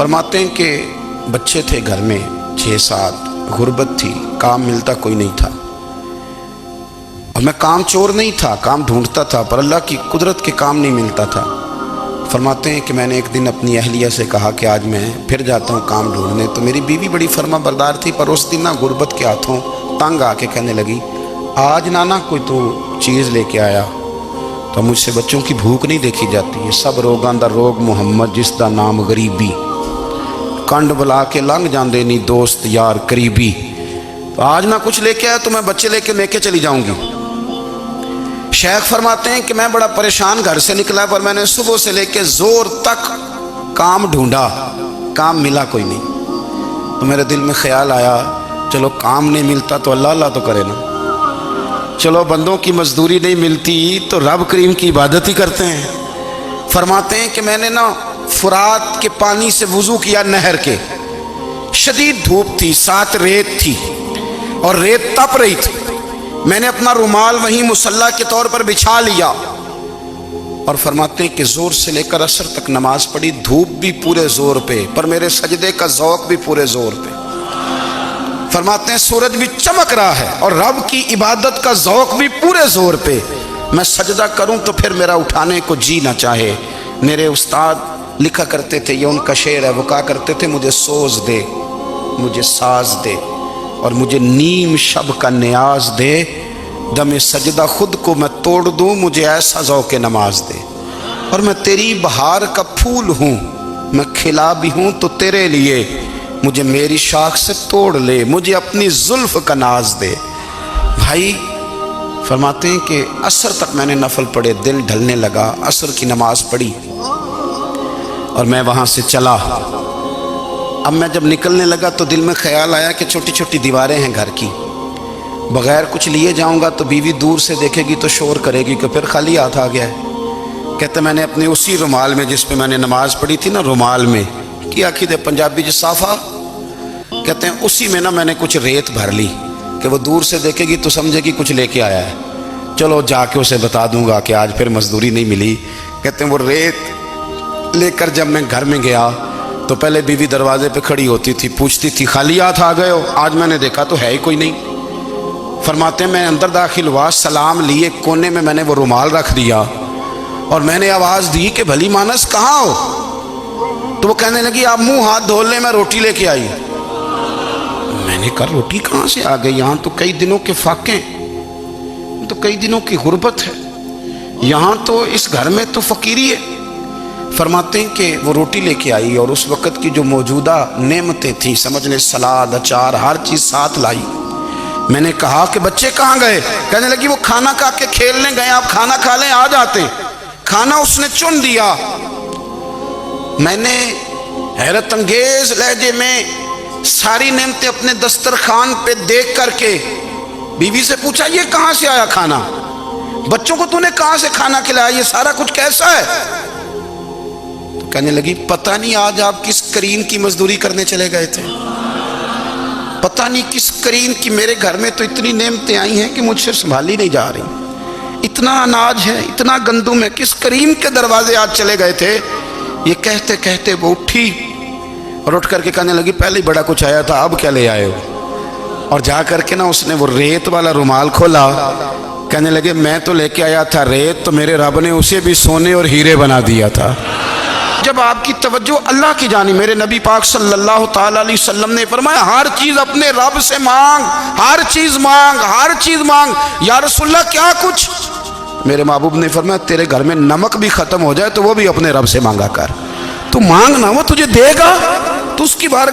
فرماتے ہیں کہ بچے تھے گھر میں 6-7، غربت تھی، کام ملتا کوئی نہیں تھا، اور میں کام چور نہیں تھا، کام ڈھونڈتا تھا، پر اللہ کی قدرت کے کام نہیں ملتا تھا۔ فرماتے ہیں کہ میں نے ایک دن اپنی اہلیہ سے کہا کہ آج میں پھر جاتا ہوں کام ڈھونڈنے، تو میری بیوی بڑی فرما بردار تھی، پر اس دن غربت کے ہاتھوں تنگ آ کے کہنے لگی آج نانا کوئی تو چیز لے کے آیا، تو مجھ سے بچوں کی بھوک نہیں دیکھی جاتی ہے، سب روگاں دا روگ محمد جس دا نام غریبی، کنڈ بلا کے لنگ جاندے نہیں دوست یار قریبی، تو آج نہ کچھ لے کے آیا تو میں بچے لے کے میکے چلی جاؤں گی۔ شیخ فرماتے ہیں کہ میں بڑا پریشان گھر سے نکلا، پر میں نے صبح سے لے کے زور تک کام ڈھونڈا، کام ملا کوئی نہیں، تو میرے دل میں خیال آیا چلو کام نہیں ملتا تو اللہ اللہ تو کرے نا، چلو بندوں کی مزدوری نہیں ملتی تو رب کریم کی عبادت ہی کرتے ہیں۔ فرماتے ہیں کہ میں نے نا فرات کے پانی سے وضو کیا، نہر کے، شدید دھوپ تھی، ساتھ ریت تھی اور ریت تپ رہی تھی، میں نے اپنا رومال وہیں مصلی کے طور پر بچھا لیا، اور فرماتے ہیں کہ زور سے لے کر عصر تک نماز پڑھی، دھوپ بھی پورے زور پہ، پر میرے سجدے کا ذوق بھی پورے زور پہ۔ فرماتے ہیں سورج بھی چمک رہا ہے اور رب کی عبادت کا ذوق بھی پورے زور پہ، میں سجدہ کروں تو پھر میرا اٹھانے کو جی نہ چاہے۔ میرے استاد لکھا کرتے تھے، یہ ان کا شعر ہے، وہ کہا کرتے تھے مجھے سوز دے، مجھے ساز دے، اور مجھے نیم شب کا نیاز دے، دم سجدہ خود کو میں توڑ دوں، مجھے ایسا ذوق نماز دے، اور میں تیری بہار کا پھول ہوں، میں کھلا بھی ہوں تو تیرے لیے، مجھے میری شاخ سے توڑ لے، مجھے اپنی زلف کا ناز دے۔ بھائی فرماتے ہیں کہ عصر تک میں نے نفل پڑھے، دل ڈھلنے لگا، عصر کی نماز پڑھی اور میں وہاں سے چلا۔ اب میں جب نکلنے لگا تو دل میں خیال آیا کہ چھوٹی چھوٹی دیواریں ہیں گھر کی، بغیر کچھ لیے جاؤں گا تو بیوی دور سے دیکھے گی تو شور کرے گی کہ پھر خالی ہاتھ آ گیا ہے۔ کہتے میں نے اپنے اسی رومال میں جس پہ میں نے نماز پڑھی تھی نا، رومال میں کی آخی دے پنجابی جو صافہ کہتے ہیں، اسی میں نا میں نے کچھ ریت بھر لی کہ وہ دور سے دیکھے گی تو سمجھے گی کچھ لے کے آیا ہے، چلو جا کے اسے بتا دوں گا کہ آج پھر مزدوری نہیں ملی۔ کہتے ہیں وہ ریت لے کر جب میں گھر میں گیا تو پہلے بیوی دروازے پہ کھڑی ہوتی تھی، پوچھتی تھی خالی ہاتھ آ گئے ہو؟ آج میں نے دیکھا تو ہے ہی کوئی نہیں۔ فرماتے ہیں میں اندر داخل ہوا، سلام لیے، کونے میں میں نے وہ رومال رکھ دیا اور میں نے آواز دی کہ بھلی مانس کہاں ہو؟ تو وہ کہنے لگی آپ منہ ہاتھ دھو لیں، میں روٹی لے کے آئی۔ میں نے کہا روٹی کہاں سے آ گئی؟ یہاں تو کئی دنوں کے فاقے، تو کئی دنوں کی غربت ہے، یہاں تو اس گھر میں تو فقیری ہے۔ فرماتے ہیں کہ وہ روٹی لے کے آئی اور اس وقت کی جو موجودہ نعمتیں تھیں، سمجھ لیں سلاد، اچار، ہر چیز ساتھ لائی۔ میں نے کہا کہ بچے کہاں گئے؟ کہنے لگی وہ کھانا کھا کے کھیلنے گئے، آپ کھانا کھا لیں آ جاتے۔ کھانا اس نے چن دیا۔ میں نے حیرت انگیز لہجے میں ساری نعمتیں اپنے دسترخوان پہ دیکھ کر کے بیوی سے پوچھا یہ کہاں سے آیا کھانا؟ بچوں کو تو نے کہاں سے کھانا کھلایا؟ یہ سارا کچھ کیسا ہے؟ تو کہنے لگی پتہ نہیں آج آپ کس کریم کی مزدوری کرنے چلے گئے تھے، پتہ نہیں کس کریم کی، میرے گھر میں تو اتنی نعمتیں آئی ہیں کہ مجھ سے سنبھالی نہیں جا رہی، اتنا اناج ہے، اتنا گندم ہے، کس کریم کے دروازے آج چلے گئے تھے؟ یہ کہتے کہتے وہ اٹھی اور اٹھ کر کے کہنے لگی پہلے ہی بڑا کچھ آیا تھا، اب کیا لے آئے ہو؟ اور جا کر کے نا اس نے وہ ریت والا رومال کھولا، کہنے لگے میں تو لے کے آیا تھا ریت، تو میرے رب نے اسے بھی سونے اور ہیرے بنا دیا تھا۔ جب آپ کی توجہ اللہ کی جانب، میرے نبی پاک صلی اللہ تعالیٰ علیہ وسلم نے فرمایا ہر چیز اپنے رب سے مانگ، ہر چیز مانگ، ہر چیز مانگ۔ یا رسول اللہ کیا کچھ؟ میرے محبوب نے فرمایا تیرے گھر میں نمک بھی ختم ہو جائے تو وہ بھی اپنے رب سے مانگا کر، تو مانگنا وہ تجھے دے گا، تو اس کی بارگاہ